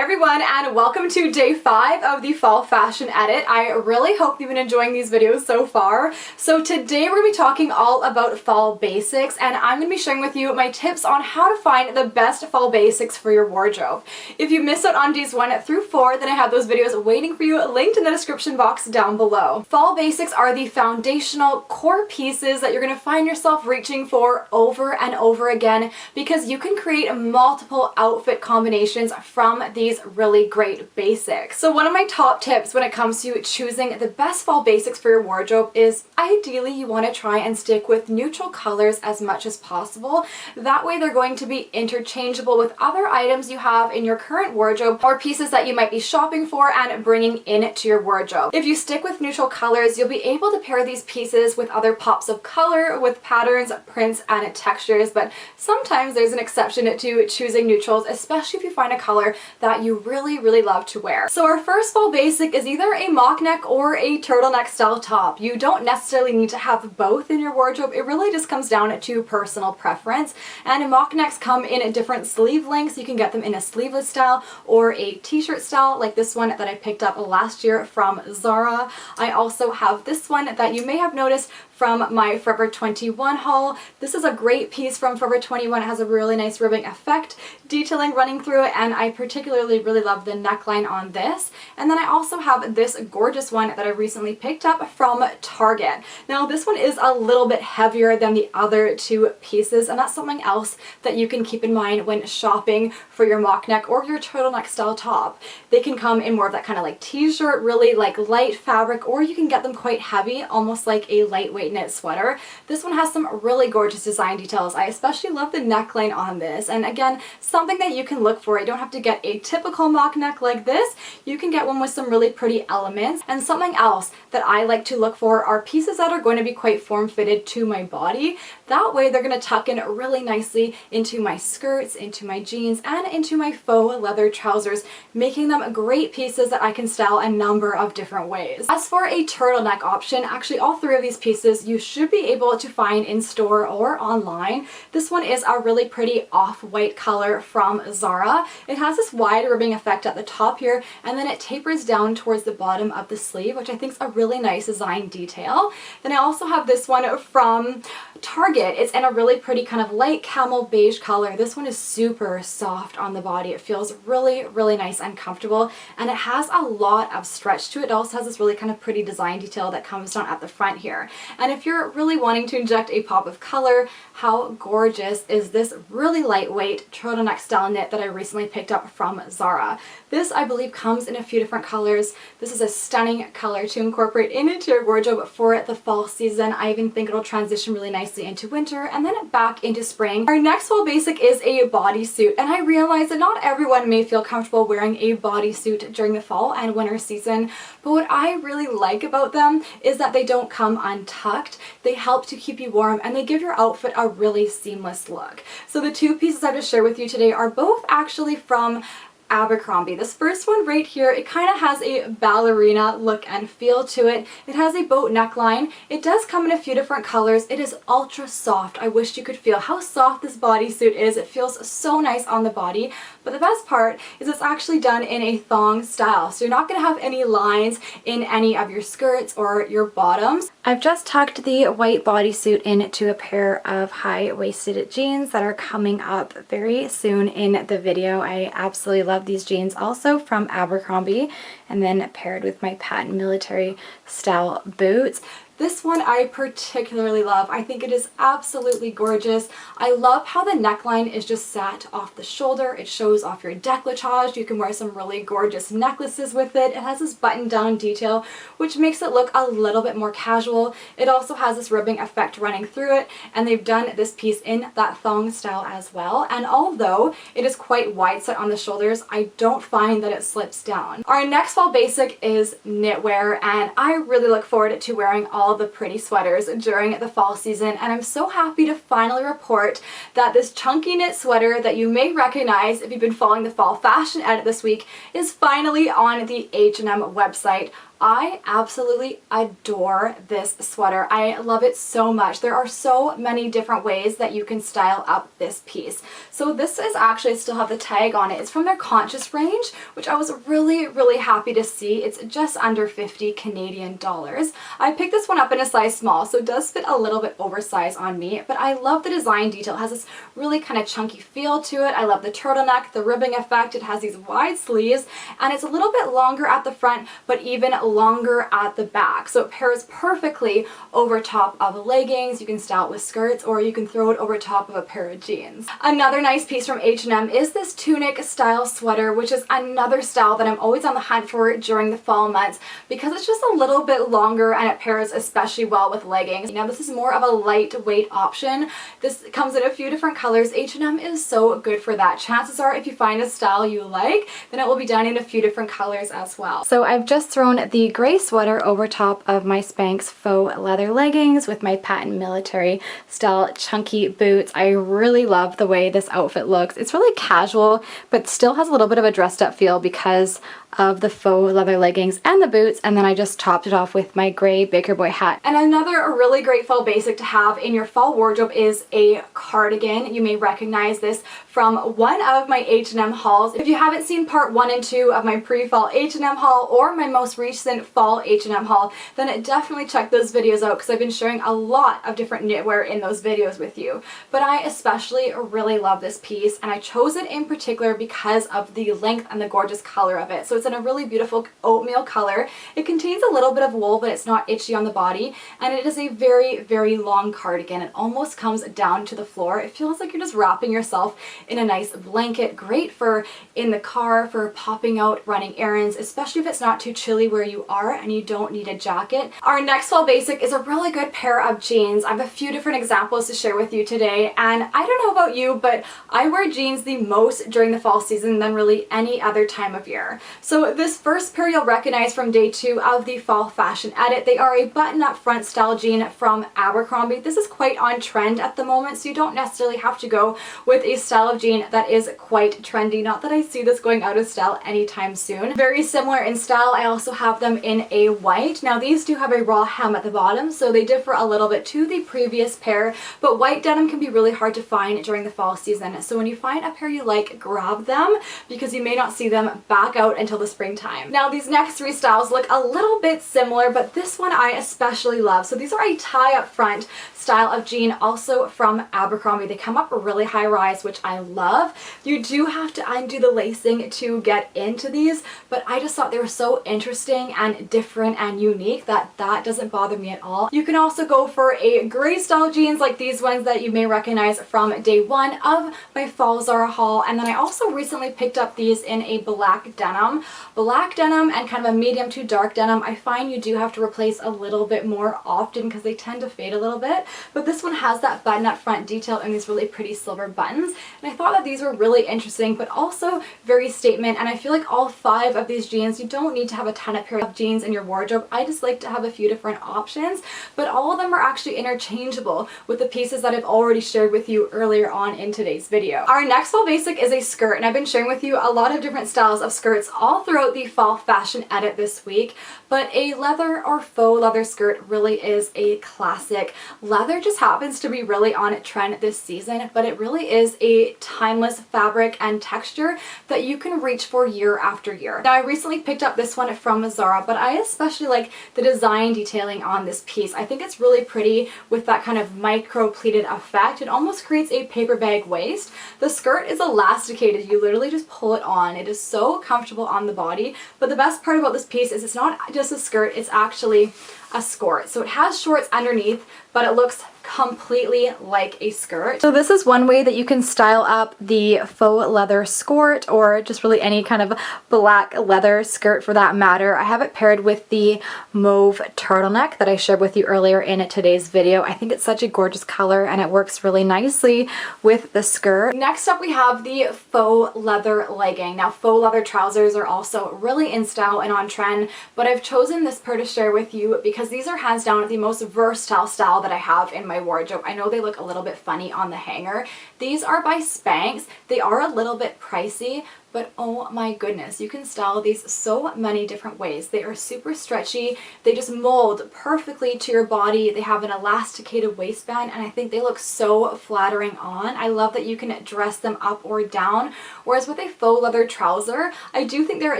everyone, and welcome to day 5 of the fall fashion edit. I really hope you've been enjoying these videos so far. So today we're going to be talking all about fall basics, and I'm going to be sharing with you my tips on how to find the best fall basics for your wardrobe. If you missed out on days 1 through 4, then I have those videos waiting for you linked in the description box down below. Fall basics are the foundational core pieces that you're going to find yourself reaching for over and over again because you can create multiple outfit combinations from these really great basics. So one of my top tips when it comes to choosing the best fall basics for your wardrobe is ideally you want to try and stick with neutral colors as much as possible. That way they're going to be interchangeable with other items you have in your current wardrobe or pieces that you might be shopping for and bringing into your wardrobe. If you stick with neutral colors, you'll be able to pair these pieces with other pops of color, with patterns, prints, and textures, but sometimes there's an exception to choosing neutrals, especially if you find a color that you really love to wear. So our first fall basic is either a mock neck or a turtleneck style top. You don't necessarily need to have both in your wardrobe. It really just comes down to personal preference, and mock necks come in different sleeve lengths. You can get them in a sleeveless style or a t-shirt style like this one that I picked up last year from Zara. I also have this one that you may have noticed from my Forever 21 haul. This is a great piece from Forever 21. It has a really nice ribbing effect, detailing running through it, and I particularly really love the neckline on this. And then I also have this gorgeous one that I recently picked up from Target. Now this one is a little bit heavier than the other two pieces, and that's something else that you can keep in mind when shopping for your mock neck or your turtleneck style top. They can come in more of that kind of like t-shirt, really like light fabric, or you can get them quite heavy, almost like a lightweight knit sweater. This one has some really gorgeous design details. I especially love the neckline on this, and again, something that you can look for. You don't have to get a typical mock neck like this. You can get one with some really pretty elements. And something else that I like to look for are pieces that are going to be quite form-fitted to my body. That way they're going to tuck in really nicely into my skirts, into my jeans, and into my faux leather trousers, making them great pieces that I can style a number of different ways. As for a turtleneck option, actually all three of these pieces you should be able to find in store or online. This one is a really pretty off-white color from Zara. It has this wide ribbing effect at the top here, and then it tapers down towards the bottom of the sleeve, which I think is a really nice design detail. Then I also have this one from Target. It's in a really pretty kind of light camel beige color. This one is super soft on the body. It feels really nice and comfortable, and it has a lot of stretch to it. It also has this really kind of pretty design detail that comes down at the front here. And if you're really wanting to inject a pop of color, how gorgeous is this really lightweight turtleneck style knit that I recently picked up from Zara. This, I believe, comes in a few different colors. This is a stunning color to incorporate into your wardrobe for the fall season. I even think it'll transition really nicely into winter and then back into spring. Our next fall basic is a bodysuit, and I realize that not everyone may feel comfortable wearing a bodysuit during the fall and winter season, but what I really like about them is that they don't come untucked. They help to keep you warm, and they give your outfit a really seamless look. So the two pieces I have to share with you today are both actually from Abercrombie. This first one right here, it kind of has a ballerina look and feel to it. It has a boat neckline. It does come in a few different colors. It is ultra soft. I wish you could feel how soft this bodysuit is. It feels so nice on the body. But the best part is it's actually done in a thong style. So you're not going to have any lines in any of your skirts or your bottoms. I've just tucked the white bodysuit into a pair of high-waisted jeans that are coming up very soon in the video. I absolutely love these jeans, also from Abercrombie, and then paired with my patent military style boots. This one I particularly love. I think it is absolutely gorgeous. I love how the neckline is just sat off the shoulder. It shows off your décolletage. You can wear some really gorgeous necklaces with it. It has this button down detail, which makes it look a little bit more casual. It also has this ribbing effect running through it, and they've done this piece in that thong style as well. And although it is quite wide set on the shoulders, I don't find that it slips down. Our next fall basic is knitwear, and I really look forward to wearing all the pretty sweaters during the fall season, and I'm so happy to finally report that this chunky knit sweater that you may recognize if you've been following the fall fashion edit this week is finally on the H&M website. I absolutely adore this sweater. I love it so much. There are so many different ways that you can style up this piece. So this is actually, I still have the tag on it. It's from their Conscious range, which I was really happy to see. It's just under 50 Canadian dollars. I picked this one up in a size small, so it does fit a little bit oversized on me, but I love the design detail. It has this really kind of chunky feel to it. I love the turtleneck, the ribbing effect. It has these wide sleeves, and it's a little bit longer at the front, but even longer at the back. So it pairs perfectly over top of leggings. You can style it with skirts, or you can throw it over top of a pair of jeans. Another nice piece from H&M is this tunic style sweater, which is another style that I'm always on the hunt for during the fall months because it's just a little bit longer and it pairs especially well with leggings. Now this is more of a lightweight option. This comes in a few different colors. H&M is so good for that. Chances are if you find a style you like, then it will be done in a few different colors as well. So I've just thrown the gray sweater over top of my Spanx faux leather leggings with my patent military style chunky boots. I really love the way this outfit looks. It's really casual, but still has a little bit of a dressed up feel because of the faux leather leggings and the boots, and then I just topped it off with my gray Baker Boy hat. And another really great fall basic to have in your fall wardrobe is a cardigan. You may recognize this from one of my H&M hauls. If you haven't seen part 1 and 2 of my pre-fall H&M haul or my most recent fall H&M haul, then definitely check those videos out because I've been sharing a lot of different knitwear in those videos with you. But I especially really love this piece, and I chose it in particular because of the length and the gorgeous color of it. So it's in a really beautiful oatmeal color. It contains a little bit of wool, but it's not itchy on the body, and it is a very long cardigan. It almost comes down to the floor. It feels like you're just wrapping yourself in a nice blanket. Great for in the car, for popping out, running errands, especially if it's not too chilly where you are and you don't need a jacket. Our next fall basic is a really good pair of jeans. I have a few different examples to share with you today, and I don't know about you, but I wear jeans the most during the fall season than really any other time of year. So this first pair you'll recognize from day 2 of the fall fashion edit. They are a button-up front style jean from Abercrombie. This is quite on trend at the moment, so you don't necessarily have to go with a style of jean that is quite trendy. Not that I see this going out of style anytime soon. Very similar in style. I also have them in a white. Now these do have a raw hem at the bottom, so they differ a little bit to the previous pair, but white denim can be really hard to find during the fall season. So when you find a pair you like, grab them because you may not see them back out until the springtime. Now these next 3 styles look a little bit similar, but this one I especially love. So these are a tie up front style of jean, also from Abercrombie. They come up really high rise, which I love. You do have to undo the lacing to get into these, but I just thought they were so interesting and different and unique that doesn't bother me at all. You can also go for a gray style jeans like these ones that you may recognize from day 1 of my fall Zara haul, and then I also recently picked up these in a black denim. Black denim and kind of a medium to dark denim, I find you do have to replace a little bit more often because they tend to fade a little bit, but this one has that button up front detail and these really pretty silver buttons, and I thought that these were really interesting but also very statement. And I feel like all 5 of these jeans, you don't need to have a ton of pair of jeans in your wardrobe. I just like to have a few different options, but all of them are actually interchangeable with the pieces that I've already shared with you earlier on in today's video. Our next fall basic is a skirt, and I've been sharing with you a lot of different styles of skirts all throughout the fall fashion edit this week, but a leather or faux leather skirt really is a classic. Leather just happens to be really on trend this season, but it really is a timeless fabric and texture that you can reach for year after year. Now I recently picked up this one from Zara, but I especially like the design detailing on this piece. I think it's really pretty with that kind of micro pleated effect. It almost creates a paper bag waist. The skirt is elasticated. You literally just pull it on. It is so comfortable on the body, but the best part about this piece is it's not just a skirt, it's actually a skirt. So it has shorts underneath, but it looks completely like a skirt. So this is one way that you can style up the faux leather skirt, or just really any kind of black leather skirt for that matter. I have it paired with the mauve turtleneck that I shared with you earlier in today's video. I think it's such a gorgeous color and it works really nicely with the skirt. Next up we have the faux leather legging. Now faux leather trousers are also really in style and on trend, but I've chosen this pair to share with you because these are hands down the most versatile style that I have in my wardrobe. I know they look a little bit funny on the hanger. These are by Spanx. They are a little bit pricey, but oh my goodness, you can style these so many different ways. They are super stretchy. They just mold perfectly to your body. They have an elasticated waistband, and I think they look so flattering on. I love that you can dress them up or down, whereas with a faux leather trouser, I do think they're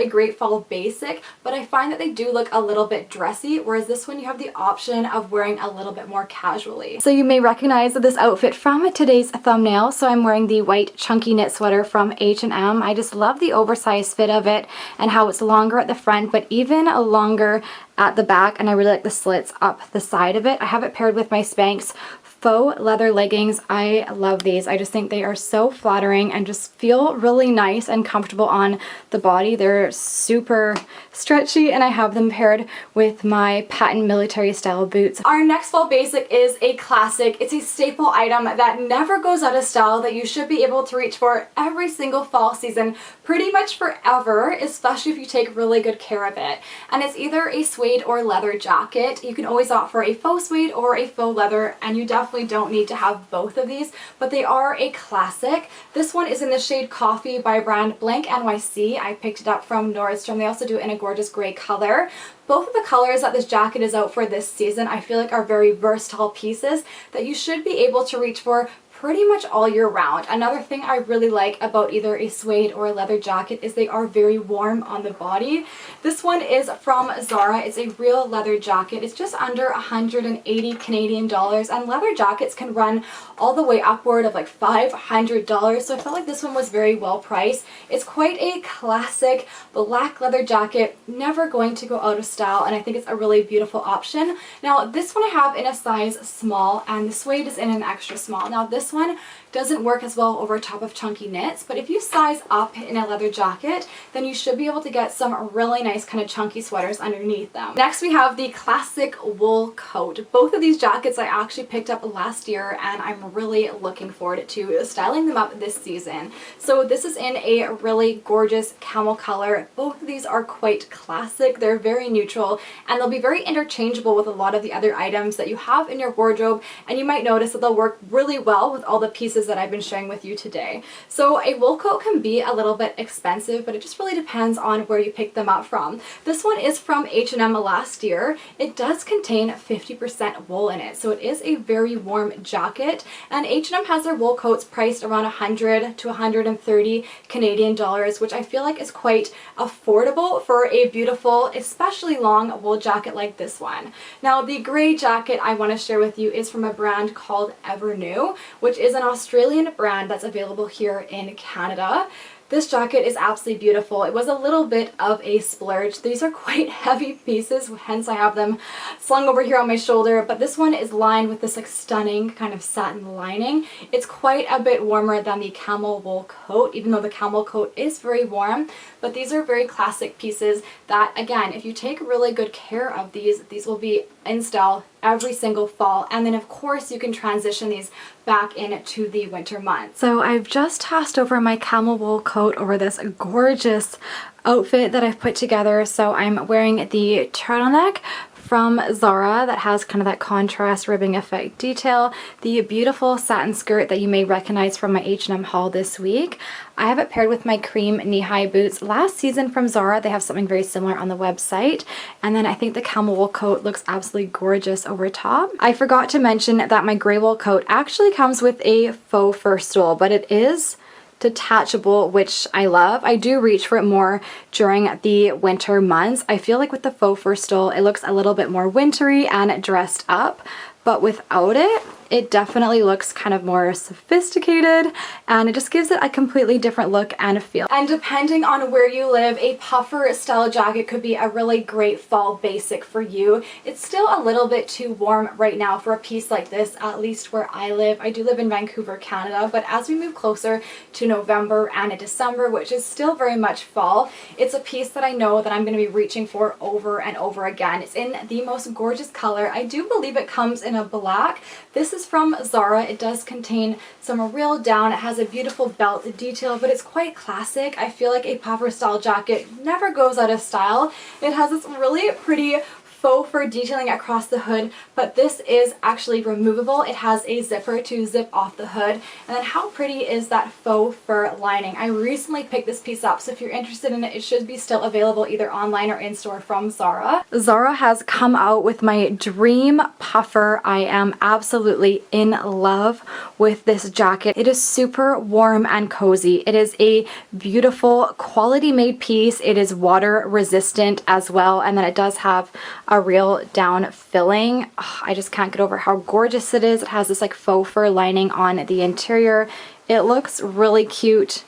a great fall basic, but I find that they do look a little bit dressy, whereas this one you have the option of wearing a little bit more casually. So you may recognize this outfit from today's thumbnail. So I'm wearing the white chunky knit sweater from H&M. I just love the oversized fit of it and how it's longer at the front, but even longer at the back, and I really like the slits up the side of it. I have it paired with my Spanx faux leather leggings. I love these. I just think they are so flattering and just feel really nice and comfortable on the body. They're super stretchy, and I have them paired with my patent military style boots. Our next fall basic is a classic. It's a staple item that never goes out of style, that you should be able to reach for every single fall season, pretty much forever, especially if you take really good care of it. And it's either a suede or leather jacket. You can always opt for a faux suede or a faux leather, and you definitely don't need to have both of these, but they are a classic. This one is in the shade Coffee by brand Blank NYC. I picked it up from Nordstrom. They also do it in a gorgeous gray color. Both of the colors that this jacket is out for this season I feel like are very versatile pieces that you should be able to reach for pretty much all year round. Another thing I really like about either a suede or a leather jacket is they are very warm on the body. This one is from Zara. It's a real leather jacket. It's just under 180 Canadian dollars, and leather jackets can run all the way upward of like $500, so I felt like this one was very well priced. It's quite a classic black leather jacket, never going to go out of style, and I think it's a really beautiful option. Now this one I have in a size small, and the suede is in an extra small. Now this one doesn't work as well over top of chunky knits, but if you size up in a leather jacket, then you should be able to get some really nice kind of chunky sweaters underneath them. Next we have the classic wool coat. Both of these jackets I actually picked up last year, and I'm really looking forward to styling them up this season. So this is in a really gorgeous camel color. Both of these are quite classic. They're very neutral, and they'll be very interchangeable with a lot of the other items that you have in your wardrobe, and you might notice that they'll work really well with all the pieces that I've been sharing with you today. So a wool coat can be a little bit expensive, but it just really depends on where you pick them up from. This one is from H&M last year. It does contain 50% wool in it, so it is a very warm jacket, and H&M has their wool coats priced around 100 to 130 Canadian dollars, which I feel like is quite affordable for a beautiful, especially long wool jacket like this one. Now the gray jacket I want to share with you is from a brand called Evernew, which is an Australian brand that's available here in Canada. This jacket is absolutely beautiful. It was a little bit of a splurge. These are quite heavy pieces, hence I have them slung over here on my shoulder, but this one is lined with this like stunning kind of satin lining. It's quite a bit warmer than the camel wool coat, even though the camel coat is very warm, but these are very classic pieces that, again, if you take really good care of these will be in style every single fall, and then of course you can transition these back into the winter months. So I've just tossed over my camel wool coat over this gorgeous outfit that I've put together. So I'm wearing the turtleneck from Zara that has kind of that contrast ribbing effect detail, the beautiful satin skirt that you may recognize from my H&M haul this week. I have it paired with my cream knee-high boots last season from Zara. They have something very similar on the website. And then I think the camel wool coat looks absolutely gorgeous over top. I forgot to mention that my gray wool coat actually comes with a faux fur stole, but it is detachable, which I love. I do reach for it more during the winter months. I feel like with the faux fur stole, it looks a little bit more wintry and dressed up, but without it, it definitely looks kind of more sophisticated, and it just gives it a completely different look and feel. And depending on where you live, a puffer style jacket could be a really great fall basic for you. It's still a little bit too warm right now for a piece like this, at least where I live. I do live in Vancouver, Canada, but as we move closer to November and December, which is still very much fall, it's a piece that I know that I'm going to be reaching for over and over again. It's in the most gorgeous color. I do believe it comes in a black. This is from Zara. It does contain some real down. It has a beautiful belt detail, but it's quite classic. I feel like a puffer style jacket never goes out of style. It has this really pretty faux fur detailing across the hood, but this is actually removable. It has a zipper to zip off the hood. And then how pretty is that faux fur lining? I recently picked this piece up, so if you're interested in it, it should be still available either online or in store from Zara. Zara has come out with my dream puffer. I am absolutely in love with this jacket. It is super warm and cozy. It is a beautiful quality made piece. It is water resistant as well, and then it does have a real down filling. Oh, I just can't get over how gorgeous it is. It has this like faux fur lining on the interior. It looks really cute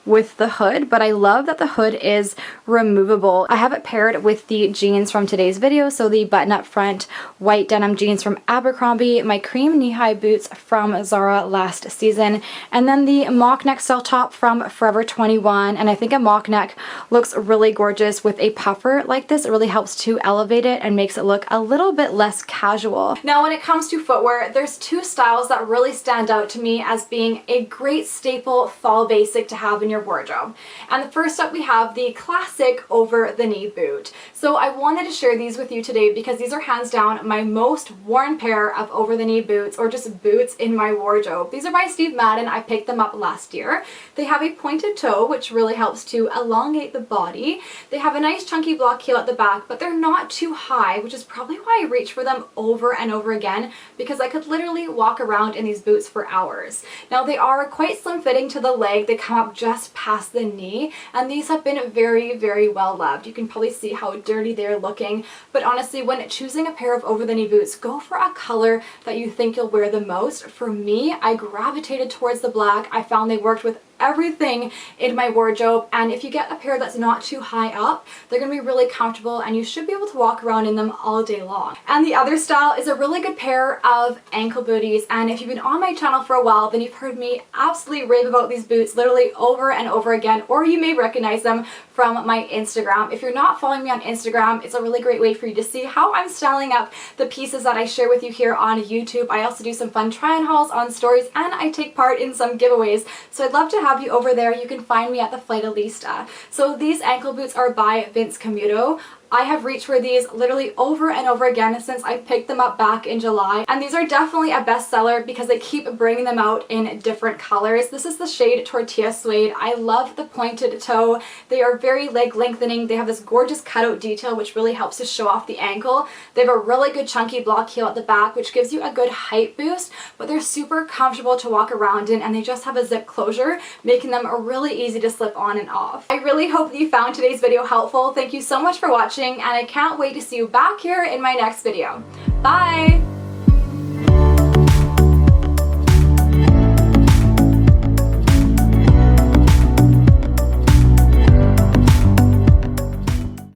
with the hood, but I love that the hood is removable. I have it paired with the jeans from today's video, so the button-up front white denim jeans from Abercrombie, my cream knee-high boots from Zara last season, and then the mock neck style top from Forever 21. And I think a mock neck looks really gorgeous with a puffer like this. It really helps to elevate it and makes it look a little bit less casual. Now when it comes to footwear, there's two styles that really stand out to me as being a great staple fall basic to have in your wardrobe. And the first up, we have the classic over the knee boot. So I wanted to share these with you today because these are hands down my most worn pair of over the knee boots, or just boots in my wardrobe. These are by Steve Madden. I picked them up last year. They have a pointed toe, which really helps to elongate the body. They have a nice chunky block heel at the back, but they're not too high, which is probably why I reach for them over and over again, because I could literally walk around in these boots for hours. Now they are quite slim fitting to the leg. They come up just past the knee, and these have been very, very well loved. You can probably see how dirty they're looking, but honestly, when choosing a pair of over the knee boots, go for a color that you think you'll wear the most. For me, I gravitated towards the black. I found they worked with everything in my wardrobe, and if you get a pair that's not too high up, they're gonna be really comfortable and you should be able to walk around in them all day long. And the other style is a really good pair of ankle booties, and if you've been on my channel for a while, then you've heard me absolutely rave about these boots literally over and over again, or you may recognize them from my Instagram. If you're not following me on Instagram, it's a really great way for you to see how I'm styling up the pieces that I share with you here on YouTube. I also do some fun try-on hauls on stories, and I take part in some giveaways, so I'd love to have you over there. You can find me at the Flightalista. So these ankle boots are by Vince Camuto. I have reached for these literally over and over again since I picked them up back in July, and these are definitely a bestseller because they keep bringing them out in different colors. This is the shade Tortilla Suede. I love the pointed toe. They are very leg lengthening. They have this gorgeous cutout detail which really helps to show off the ankle. They have a really good chunky block heel at the back which gives you a good height boost, but they're super comfortable to walk around in, and they just have a zip closure, making them really easy to slip on and off. I really hope that you found today's video helpful. Thank you so much for watching, and I can't wait to see you back here in my next video. Bye!